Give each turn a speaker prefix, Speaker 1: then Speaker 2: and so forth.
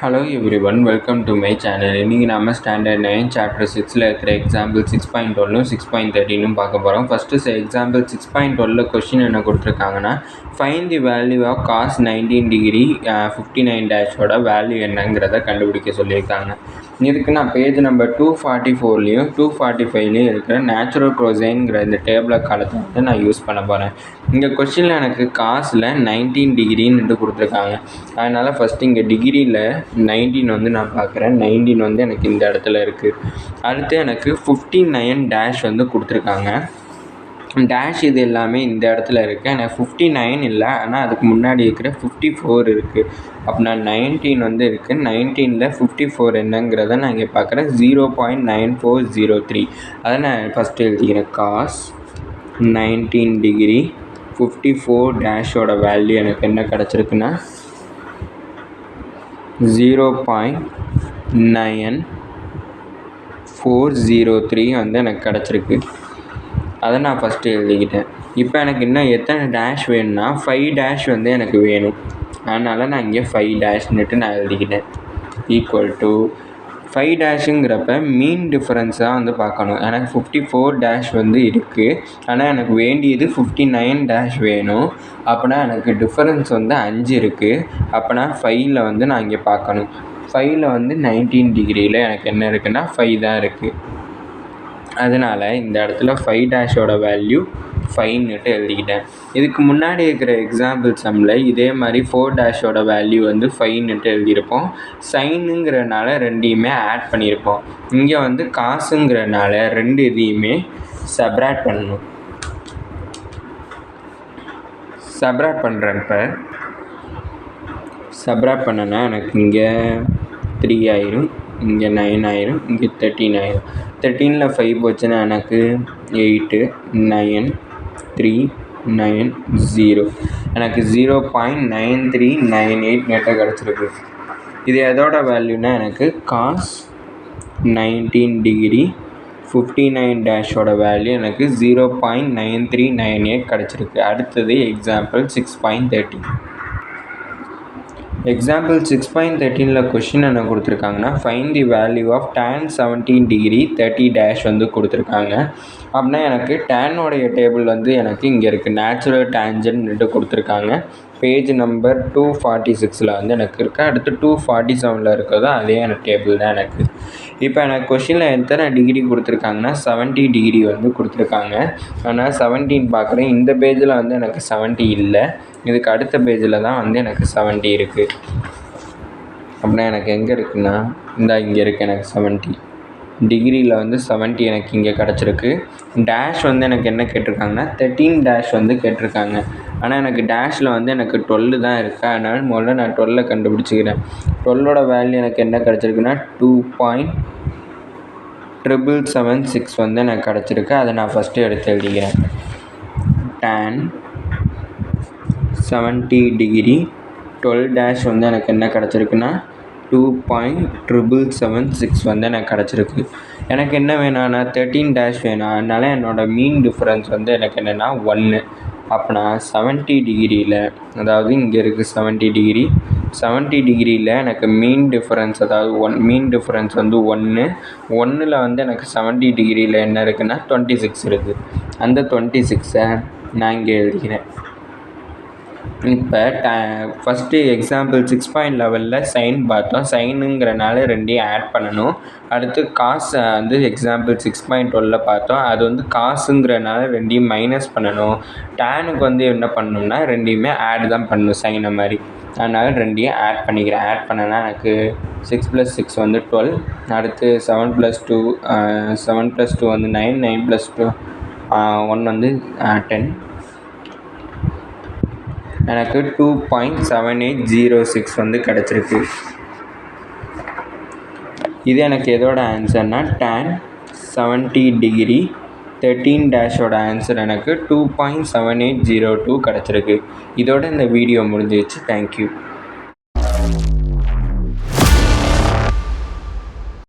Speaker 1: Hello everyone, welcome to my channel. இன்னைக்கு நம்ம standard 9 chapter 6ல இருக்கிற எக்ஸாம்பிள் 6.12 6.13 பார்க்க போகிறோம். ஃபஸ்ட்டு எக்ஸாம்பிள் 6.12 கொஸ்டின் என்ன கொடுத்துருக்காங்கன்னா, find the value of cos 19 degree 59 டேஷோட வேல்யூ என்னங்கிறத கண்டுபிடிக்க சொல்லியிருக்காங்க. இதுக்கு நான் பேஜ் நம்பர் 244லையும் 245லையும் இருக்கிற நேச்சுரல் க்ரோசைன்ங்கிற இந்த டேபிளை காலத்தை வந்து நான் யூஸ் பண்ண போகிறேன். இங்கே கொஸ்டினில் எனக்கு காசில் 19 டிகிரின்னு கொடுத்துருக்காங்க. அதனால் ஃபஸ்ட்டு இங்கே டிகிரியில் 19 வந்து நான் பார்க்குறேன். 19 வந்து எனக்கு இந்த இடத்துல இருக்குது. அடுத்து எனக்கு 59 டேஷ் வந்து கொடுத்துருக்காங்க. டேஷ் இது எல்லாமே இந்த இடத்துல இருக்குது. எனக்கு 59 இல்லை, ஆனால் அதுக்கு முன்னாடி இருக்கிற 54 இருக்குது. அப்படின்னா 19 வந்து இருக்குது. 19ல் 54 என்னங்கிறத நான் இங்கே பார்க்குறேன். 0.9403. அதை நான் ஃபஸ்ட்டு எழுதிக்கிறேன். காஸ் 19 டிகிரி 54 டேஷோட வேல்யூ எனக்கு என்ன கிடச்சிருக்குன்னா 0.9403 வந்து எனக்கு கிடச்சிருக்கு. அதை நான் ஃபஸ்ட்டு எழுதிக்கிட்டேன். இப்போ எனக்கு இன்னும் எத்தனை டேஷ் வேணும்னா 5 டேஷ் வந்து எனக்கு வேணும். அதனால் நான் இங்கே 5 டேஷ்னுட்டு நான் எழுதிக்கிட்டேன். ஈக்குவல் டு 5 டேஷுங்கிறப்ப மீன் டிஃப்ரென்ஸாக வந்து பார்க்கணும். எனக்கு 54 டேஷ் வந்து இருக்குது, ஆனால் எனக்கு வேண்டியது 59 டேஷ் வேணும். அப்போனா எனக்கு டிஃப்ரென்ஸ் வந்து 5 இருக்குது. அப்போனா 5ல் வந்து நான் இங்கே பார்க்கணும். 5ல் வந்து 19 டிகிரியில் எனக்கு என்ன இருக்குன்னா 5 தான் இருக்குது. அதனால் இந்த இடத்துல 5 டேஷோட வேல்யூ 5ன்னுட்டு எழுதிக்கிட்டேன். இதுக்கு முன்னாடி இருக்கிற எக்ஸாம்பிள் சம்மில் இதே மாதிரி 4 டேஷோட வேல்யூ வந்து 5ன்னுட்டு எழுதியிருப்போம். சைனுங்கிறனால ரெண்டையுமே ஆட் பண்ணியிருப்போம். இங்கே வந்து காசுங்கிறனால ரெண்டு இதையுமே சப்ராக்ட் பண்ணணும். சப்ராக்ட் பண்ணுறப்ப சப்ராக்ட் பண்ணனா எனக்கு இங்கே 3 ஆயிரும், இங்கே 9 ஆயிரும், இங்கே 13 ஆயிரும். 13ல் 5 போச்சுன்னா எனக்கு 8 9 3 9 0. எனக்கு 0.9398 நெட்டை கிடச்சிருக்கு. இது எதோட வேல்யூனா எனக்கு காஸ் 19 டிகிரி 59 டேஷோட வேல்யூ எனக்கு 0.9398 கிடச்சிருக்கு. அடுத்தது எக்ஸாம்பிள் 6.13. எக்ஸாம்பிள் 6.13ல் கொஷின் என்ன கொடுத்துருக்காங்கன்னா, find the value of tan 17 degree 30 dash வந்து கொடுத்துருக்காங்க. அப்படின்னா எனக்கு டேனோடைய டேபிள் வந்து எனக்கு இங்கே இருக்குது. நேச்சுரல் டேஞ்சன்ட்டு கொடுத்துருக்காங்க. பேஜ் நம்பர் 246ல் வந்து எனக்கு இருக்குது. அடுத்து 247ல் இருக்கிறதோ அதே எனக்கு டேபிள் தான் எனக்கு. இப்போ எனக்கு கொஷினில் எத்தனை டிகிரி கொடுத்துருக்காங்கன்னா 70 டிகிரி வந்து கொடுத்துருக்காங்க. ஆனால் 17 பார்க்குறேன். இந்த பேஜில் வந்து எனக்கு 70 இல்லை. இதுக்கு அடுத்த பேஜில் தான் வந்து எனக்கு 70 இருக்குது. அப்படின்னா எனக்கு எங்கே இருக்குன்னா இங்கே இருக்குது. எனக்கு 70 டிகிரியில் வந்து 70 எனக்கு இங்கே கிடச்சிருக்கு. டேஷ் வந்து எனக்கு என்ன கேட்டிருக்காங்கன்னா 13 டேஷ் வந்து கேட்டிருக்காங்க. ஆனால் எனக்கு டேஷில் வந்து எனக்கு 12 தான் இருக்குது. அதனால் முதல்ல நான் 12 கண்டுபிடிச்சிக்கிறேன். 12ஓட வேல்யூ எனக்கு என்ன கிடச்சிருக்குன்னா 2.776 வந்து எனக்கு கிடச்சிருக்கு. அதை நான் ஃபஸ்ட்டு எடுத்து எழுதிக்கிறேன். tan 70 டிகிரி 12 டேஷ் வந்து எனக்கு என்ன கிடச்சிருக்குன்னா 2.776 வந்து எனக்கு கிடச்சிருக்கு. எனக்கு என்ன வேணான்னா 13 டேஷ் வேணும். அதனால் என்னோடய மீன் டிஃப்ரென்ஸ் வந்து எனக்கு என்னென்னா 1. அப்போனா 70 டிகிரியில், அதாவது இங்கே இருக்குது 70 டிகிரி, 70 டிகிரியில் எனக்கு மீன் டிஃப்ரென்ஸ், அதாவது மீன் டிஃப்ரென்ஸ் வந்து 1ல் வந்து எனக்கு 70 டிகிரியில் என்ன இருக்குன்னா 26 இருக்குது. அந்த 26ஐ நான் இங்கே எழுதிக்கிறேன். இப்போ ஃபஸ்ட்டு எக்ஸாம்பிள் 6.11ல் சைன் பார்த்தோம். சைனுங்கிறனால ரெண்டையும் ஆட் பண்ணணும். அடுத்து காசு வந்து எக்ஸாம்பிள் 6.12ல் பார்த்தோம். அது வந்து காசுங்கிறனால ரெண்டையும் மைனஸ் பண்ணணும். டேனுக்கு வந்து என்ன பண்ணணும்னா ரெண்டையுமே ஆட் தான் பண்ணணும், சைனை மாதிரி. அதனால் ரெண்டையும் ஆட் பண்ணிக்கிறேன். ஆட் பண்ணனா எனக்கு 6 + 6 வந்து 12. அடுத்து 7 + 2 வந்து 9, 9 + 2 1 வந்து 10. எனக்கு 2.7806 வந்து கிடச்சிருக்கு. இது எனக்கு எதோட ஆன்சர்னா tan 70 டிகிரி 13 டேஷோட ஆன்சர் எனக்கு 2.7802 கிடச்சிருக்கு. இதோட இந்த வீடியோ முடிஞ்சிடுச்சு. தேங்க்யூ.